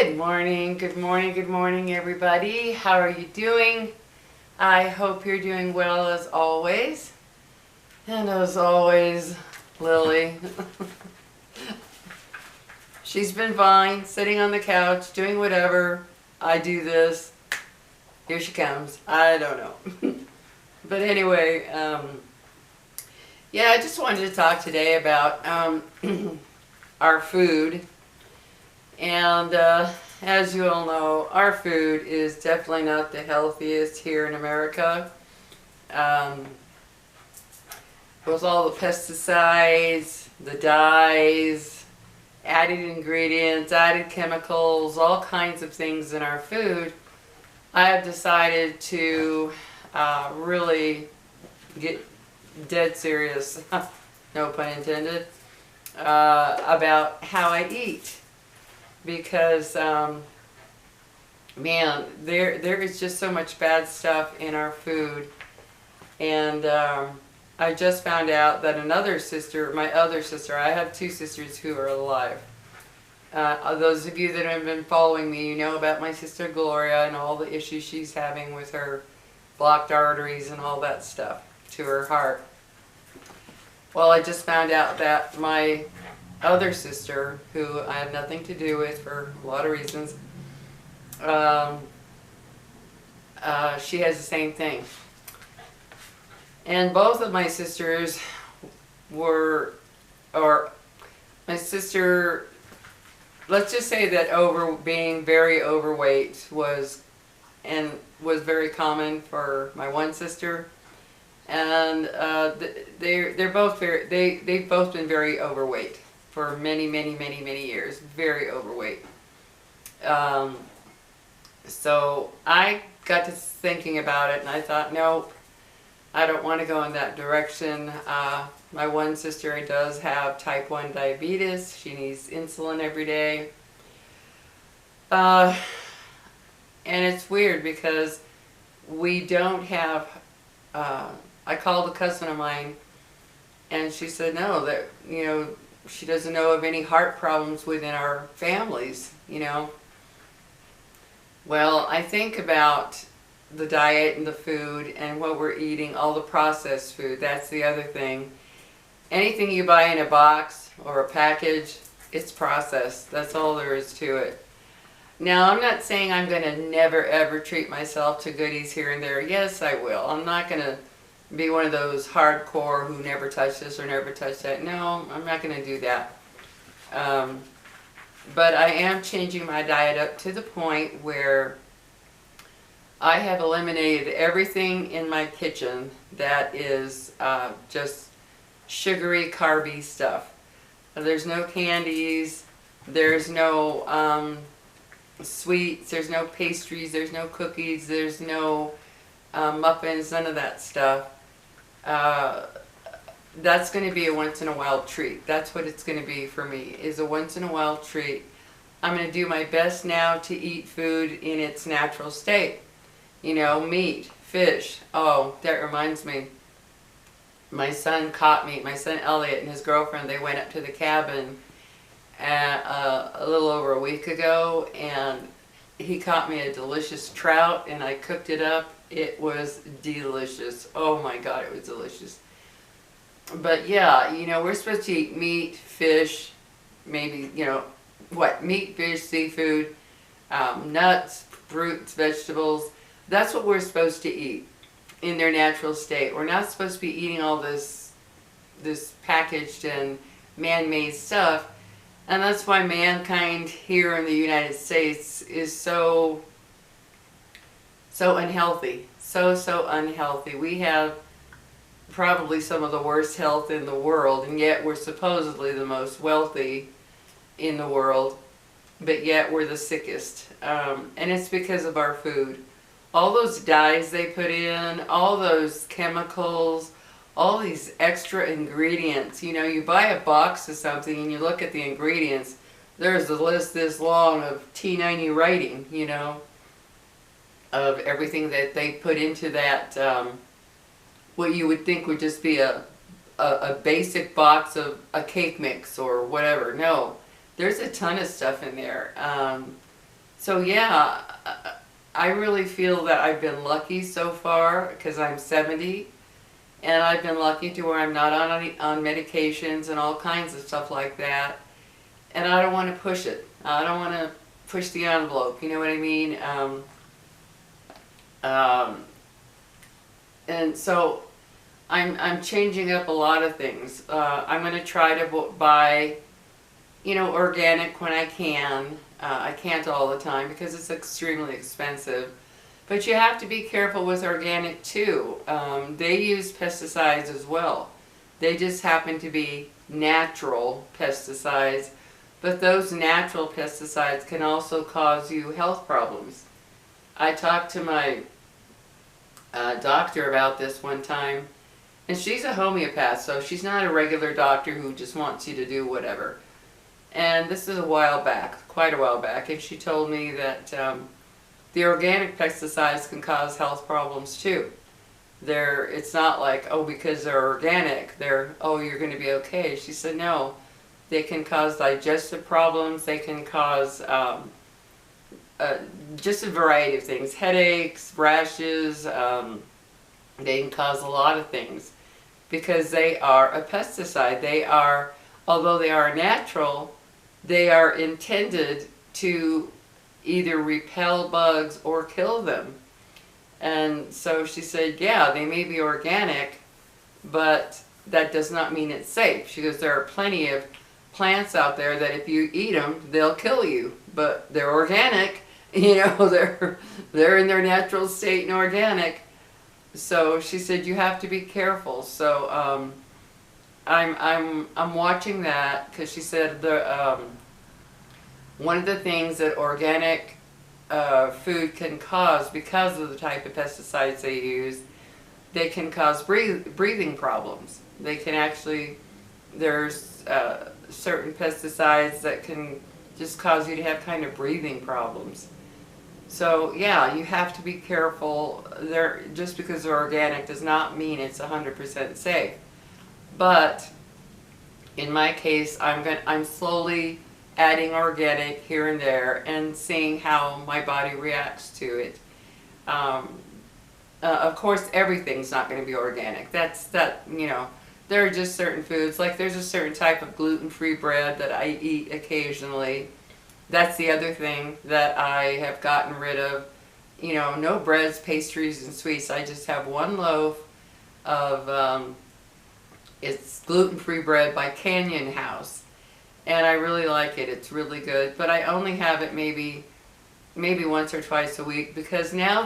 Good morning, good morning, good morning, everybody. How are you doing? I hope you're doing well as always. And as always, Lily. She's been fine, sitting on the couch, doing whatever. I do this. Here she comes. I don't know. But anyway, yeah, I just wanted to talk today about our food. And as you all know, our food is definitely not the healthiest here in America. With all the pesticides, the dyes, added ingredients, added chemicals, all kinds of things in our food, I have decided to really get dead serious, no pun intended, about how I eat. Because man, there is just so much bad stuff in our food. And I just found out that another sister, my other sister, I have two sisters who are alive. Those of you that have been following me, you know about my sister Gloria and all the issues she's having with her blocked arteries and all that stuff to her heart. Well, I just found out that my other sister, who I have nothing to do with for a lot of reasons, she has the same thing. And both of my sisters were, or my sister, let's just say that being very overweight was very common for my one sister. And they've both been very overweight for many years, very overweight. So I got to thinking about it and I thought, nope, I don't want to go in that direction. My one sister does have type 1 diabetes. She needs insulin every day. And it's weird because we don't have, I called a cousin of mine and she said no, that, you know, she doesn't know of any heart problems within our families, you know. Well, I think about the diet and the food and what we're eating, all the processed food. That's the other thing. Anything you buy in a box or a package, it's processed. That's all there is to it. Now, I'm not saying I'm going to never ever treat myself to goodies here and there. Yes, I will. I'm not going to be one of those hardcore who never touch this or never touch that. No, I'm not going to do that. But I am changing my diet up to the point where I have eliminated everything in my kitchen that is just sugary, carby stuff. There's no candies, there's no sweets, there's no pastries, there's no cookies, there's no muffins, none of that stuff. That's going to be a once in a while treat. That's what it's going to be for me, is a once in a while treat. I'm going to do my best now to eat food in its natural state. You know, meat, fish. Oh, that reminds me. My son Elliot and his girlfriend, they went up to the cabin a little over a week ago, and he caught me a delicious trout and I cooked it up. It was delicious. Oh my God, it was delicious. But yeah, you know, we're supposed to eat meat, fish, maybe, you know, meat, fish, seafood, nuts, fruits, vegetables. That's what we're supposed to eat in their natural state. We're not supposed to be eating all this packaged and man-made stuff. And that's why mankind here in the United States is so unhealthy. So unhealthy. We have probably some of the worst health in the world, and yet we're supposedly the most wealthy in the world, but yet we're the sickest. And it's because of our food. All those dyes they put in, all those chemicals, all these extra ingredients. You know, you buy a box of something and you look at the ingredients, there's a list this long of T90 writing, you know, of everything that they put into that, what you would think would just be a basic box of a cake mix or whatever. No, there's a ton of stuff in there. So yeah, I really feel that I've been lucky so far because I'm 70, and I've been lucky to where I'm not on medications and all kinds of stuff like that. And I don't want to push it. I don't want to push the envelope. You know what I mean? Um, and so I'm changing up a lot of things. I'm going to try to buy, organic when I can. I can't all the time because it's extremely expensive. But you have to be careful with organic too. They use pesticides as well. They just happen to be natural pesticides, but those natural pesticides can also cause you health problems. I talked to my doctor about this one time, and she's a homeopath, so she's not a regular doctor who just wants you to do whatever. And this is a while back, quite a while back, and she told me that the organic pesticides can cause health problems too. It's not like, oh, because they're organic, you're going to be okay. She said, no, they can cause digestive problems, they can cause just a variety of things, headaches, rashes, they can cause a lot of things because they are a pesticide. Although they are natural, they are intended to either repel bugs or kill them. And so she said, yeah, they may be organic, but that does not mean it's safe. She goes, there are plenty of plants out there that if you eat them, they'll kill you, but they're organic, they're in their natural state and organic. So she said, you have to be careful. So I'm watching that because she said one of the things that organic food can cause, because of the type of pesticides they use, they can cause breathing problems. They can actually, there's certain pesticides that can just cause you to have kind of breathing problems. So yeah, you have to be careful. Just because they're organic does not mean it's 100% safe. But in my case, I'm slowly adding organic here and there and seeing how my body reacts to it. Of course, everything's not going to be organic. There are just certain foods, like there's a certain type of gluten-free bread that I eat occasionally. That's the other thing that I have gotten rid of. No breads, pastries, and sweets. I just have one loaf of, it's gluten-free bread by Canyon House. And I really like it. It's really good. But I only have it maybe once or twice a week because now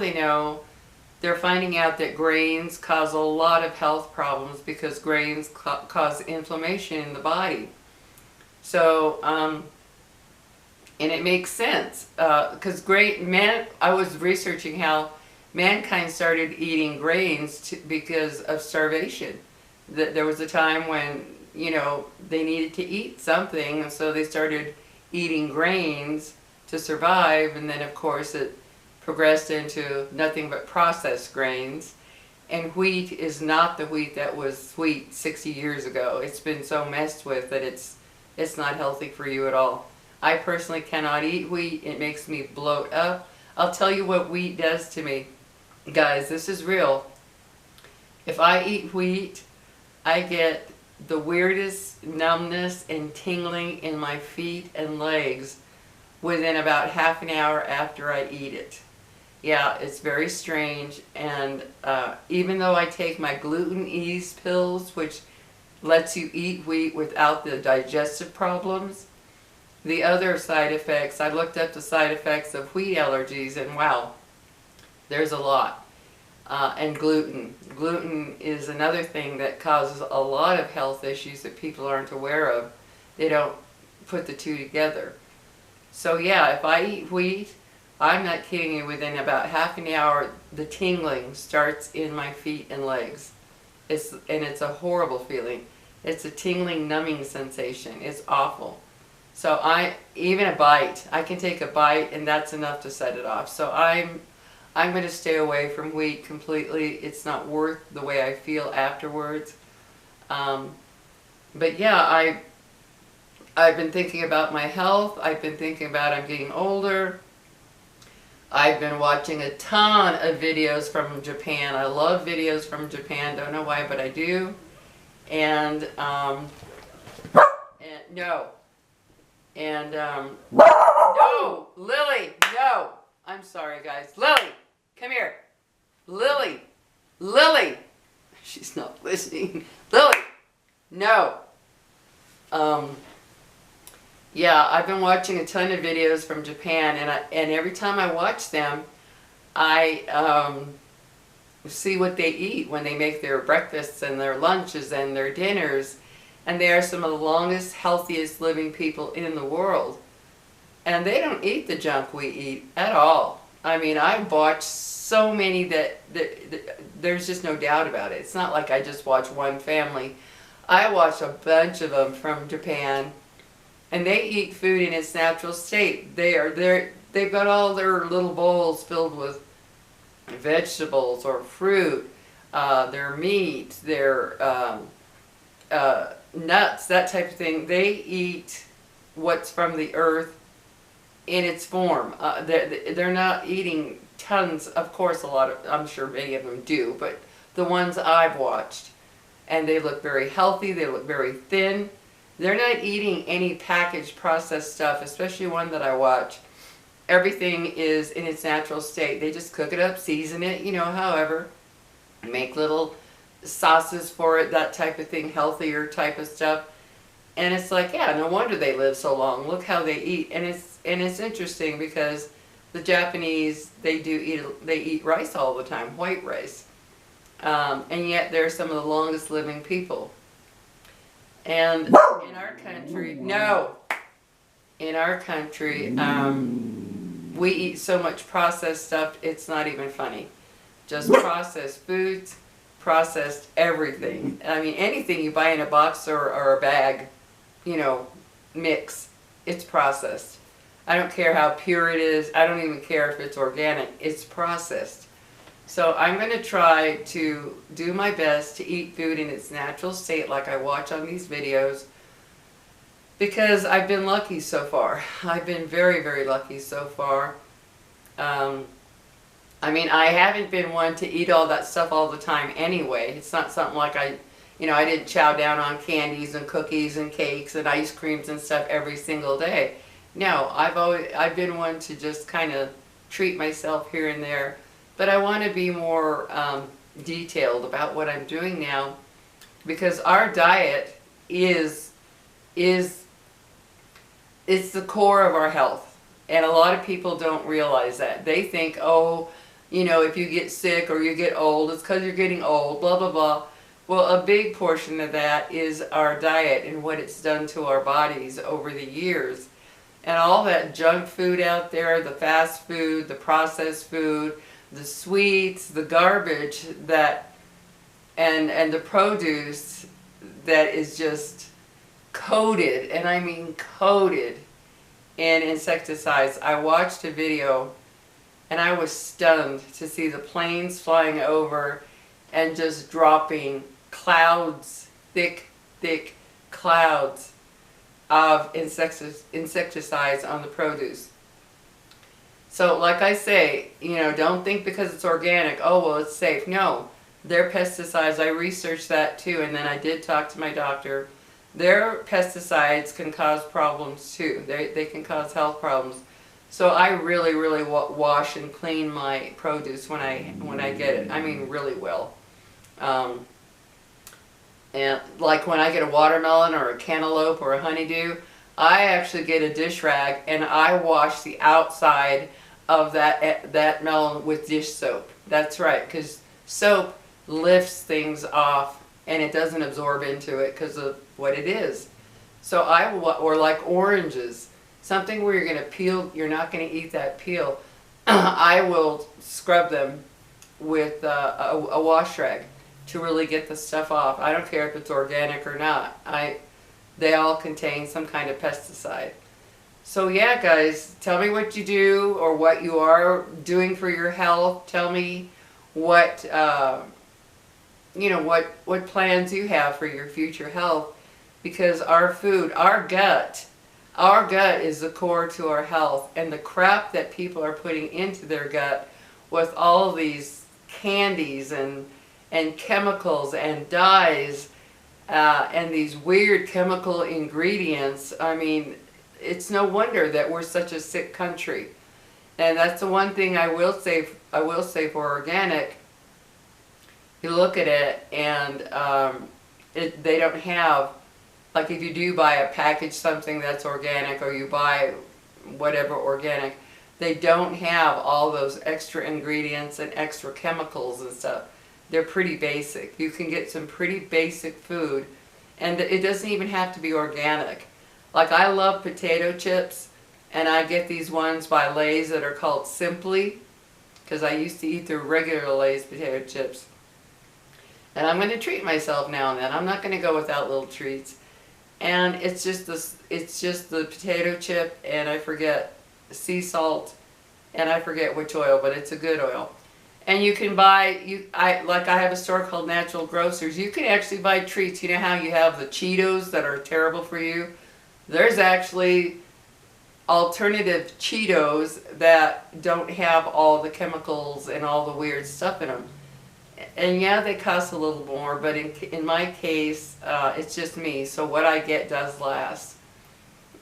they're finding out that grains cause a lot of health problems because grains cause inflammation in the body. So, and it makes sense because I was researching how mankind started eating grains because of starvation. There was a time when they needed to eat something, and so they started eating grains to survive, and then of course it progressed into nothing but processed grains. And wheat is not the wheat that was sweet 60 years ago. It's been so messed with that it's not healthy for you at all. I personally cannot eat wheat. It makes me bloat up. I'll tell you what wheat does to me. Guys, this is real. If I eat wheat, I get the weirdest numbness and tingling in my feet and legs within about half an hour after I eat it. Yeah, it's very strange, and even though I take my gluten ease pills, which lets you eat wheat without the digestive problems, the other side effects, I looked up the side effects of wheat allergies, and wow, there's a lot. And gluten. Gluten is another thing that causes a lot of health issues that people aren't aware of. They don't put the two together. So yeah, if I eat wheat, I'm not kidding you, within about half an hour, the tingling starts in my feet and legs. It's a horrible feeling. It's a tingling, numbing sensation. It's awful. So even a bite, I can take a bite and that's enough to set it off. So I'm going to stay away from wheat completely. It's not worth the way I feel afterwards. But yeah, I've been thinking about my health. I've been thinking about I'm getting older. I've been watching a ton of videos from Japan. I love videos from Japan. Don't know why, but I do. And, no. And, no! Lily! No! I'm sorry, guys. Lily! Come here. Lily! Lily! She's not listening. Lily! No! Yeah, I've been watching a ton of videos from Japan, and every time I watch them, I see what they eat when they make their breakfasts and their lunches and their dinners, and they are some of the longest, healthiest living people in the world. And they don't eat the junk we eat at all. I mean, I've watched so many that there's just no doubt about it. It's not like I just watch one family. I watch a bunch of them from Japan. And they eat food in its natural state. They've got all their little bowls filled with vegetables or fruit, their meat, their nuts, that type of thing. They eat what's from the earth in its form. They're not eating tons, of course I'm sure many of them do, but the ones I've watched, and they look very healthy, they look very thin. They're not eating any packaged processed stuff, especially one that I watch. Everything is in its natural state. They just cook it up, season it, however, make little sauces for it, that type of thing, healthier type of stuff. And it's like, yeah, no wonder they live so long. Look how they eat. And it's interesting because the Japanese, they eat rice all the time, white rice. And yet they're some of the longest living people. And in our country, we eat so much processed stuff, it's not even funny. Just processed foods, processed everything. I mean, anything you buy in a box or a bag, mix, it's processed. I don't care how pure it is. I don't even care if it's organic. It's processed. So I'm going to try to do my best to eat food in its natural state like I watch on these videos, because I've been lucky so far. I've been very, very lucky so far. I mean, I haven't been one to eat all that stuff all the time anyway. It's not something like I didn't chow down on candies and cookies and cakes and ice creams and stuff every single day. No, I've been one to just kind of treat myself here and there. But I want to be more detailed about what I'm doing now, because our diet it's the core of our health. And a lot of people don't realize that. They think, oh, if you get sick or you get old, it's because you're getting old, blah, blah, blah. Well, a big portion of that is our diet and what it's done to our bodies over the years. And all that junk food out there, the fast food, the processed food, the sweets, the garbage and the produce that is just coated, and I mean coated, in insecticides. I watched a video and I was stunned to see the planes flying over and just dropping clouds, thick clouds of insecticides on the produce. So like I say, don't think because it's organic, oh, well, it's safe. No, they're pesticides. I researched that too, and then I did talk to my doctor. Their pesticides can cause problems too. They can cause health problems. So I really, really wash and clean my produce when I get it. I mean, really well. And like when I get a watermelon or a cantaloupe or a honeydew, I actually get a dish rag and I wash the outside of that melon with dish soap. That's right, because soap lifts things off and it doesn't absorb into it because of what it is. So or like oranges, something where you're going to peel, you're not going to eat that peel. I will scrub them with a wash rag to really get the stuff off. I don't care if it's organic or not. They all contain some kind of pesticide. So yeah, guys, tell me what you do or what you are doing for your health. Tell me what what plans you have for your future health, because our food, our gut, Our gut is the core to our health, and the crap that people are putting into their gut with all of these candies and chemicals and dyes and these weird chemical ingredients. I mean, it's no wonder that we're such a sick country. And that's the one thing I will say. I will say for organic. You look at it, and they don't have, like, if you do buy a package something that's organic, or you buy whatever organic, they don't have all those extra ingredients and extra chemicals and stuff. They're pretty basic. You can get some pretty basic food, and it doesn't even have to be organic. Like, I love potato chips, and I get these ones by Lay's that are called Simply, because I used to eat the regular Lay's potato chips. And I'm going to treat myself now and then. I'm not going to go without little treats. And it's just the potato chip, and I forget sea salt, and I forget which oil, but it's a good oil. And you can buy, I have a store called Natural Grocers. You can actually buy treats. You know how you have the Cheetos that are terrible for you? There's actually alternative Cheetos that don't have all the chemicals and all the weird stuff in them. And yeah, they cost a little more, but in my case, it's just me, so what I get does last.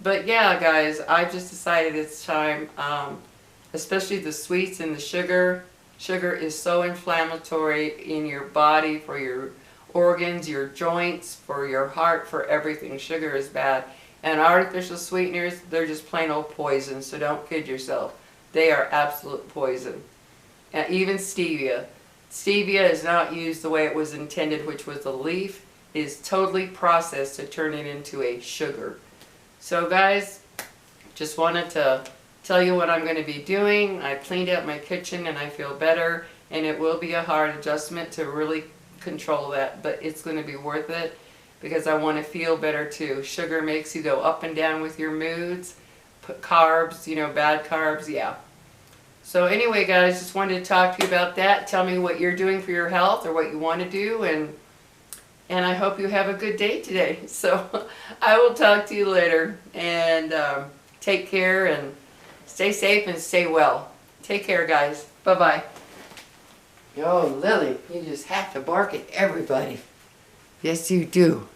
But yeah, guys, I've just decided it's time, especially the sweets and the sugar. Sugar is so inflammatory in your body, for your organs, your joints, for your heart, for everything. Sugar is bad. And artificial sweeteners, they're just plain old poison, so don't kid yourself. They are absolute poison. And even stevia. Stevia is not used the way it was intended, which was the leaf. It is totally processed to turn it into a sugar. So guys, just wanted to tell you what I'm going to be doing. I cleaned out my kitchen and I feel better, and it will be a hard adjustment to really control that, but it's going to be worth it because I want to feel better too. Sugar makes you go up and down with your moods. Carbs, you know, bad carbs, yeah. So anyway, guys, just wanted to talk to you about that. Tell me what you're doing for your health or what you want to do, and I hope you have a good day today. So I will talk to you later, and take care and stay safe and stay well. Take care, guys. Bye-bye. Yo, Lily, you just have to bark at everybody. Yes, you do.